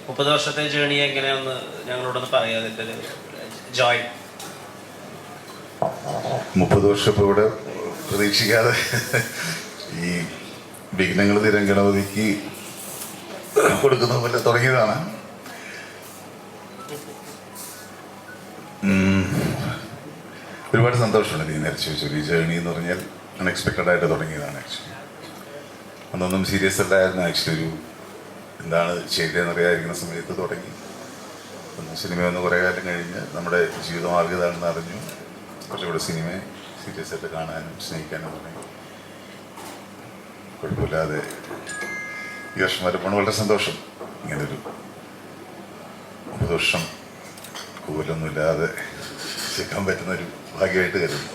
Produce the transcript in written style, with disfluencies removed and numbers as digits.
30 വർഷത്തെ ജേണി എങ്ങനെയാണെന്ന് ഞങ്ങളോടൊന്ന് പറയാം. അതിൻ്റെ ജോയ് 30 വർഷം ഇപ്പോൾ ഇവിടെ പ്രതീക്ഷിക്കാതെ ഈ വിഘ്നങ്ങൾ തീരം ഗണപതിക്ക് കൊടുക്കുന്ന പോലെ തുടങ്ങിയതാണ്. ഒരുപാട് സന്തോഷമുണ്ട് നീ നേരെ ചോദിച്ചു. ഈ ജേണി എന്ന് പറഞ്ഞാൽ അൺഎക്സ്പെക്റ്റഡ് ആയിട്ട് തുടങ്ങിയതാണ്. ആക്ച്വലി അന്നൊന്നും സീരിയസ് അല്ലായിരുന്നു. ആക്ച്വലി എന്താണ് ചെയ്തതെന്നറിയാതിരിക്കുന്ന സമയത്ത് തുടങ്ങി. സിനിമ ഒന്ന് കുറേ കാലം കഴിഞ്ഞ് നമ്മുടെ ജീവിതമാർഗ്ഗതാണെന്ന് അറിഞ്ഞു. കുറച്ചുകൂടെ സിനിമയെ സീരിയസ് ആയിട്ട് കാണാനും സ്നേഹിക്കാനും തുടങ്ങി. കുഴപ്പമില്ലാതെ ഈ വർഷം വരപ്പോൾ വളരെ സന്തോഷം. ഇങ്ങനൊരു 30 വർഷം കൂലൊന്നുമില്ലാതെ ചെയ്യാൻ പറ്റുന്നൊരു ഭാഗ്യമായിട്ട് കരുതുന്നു.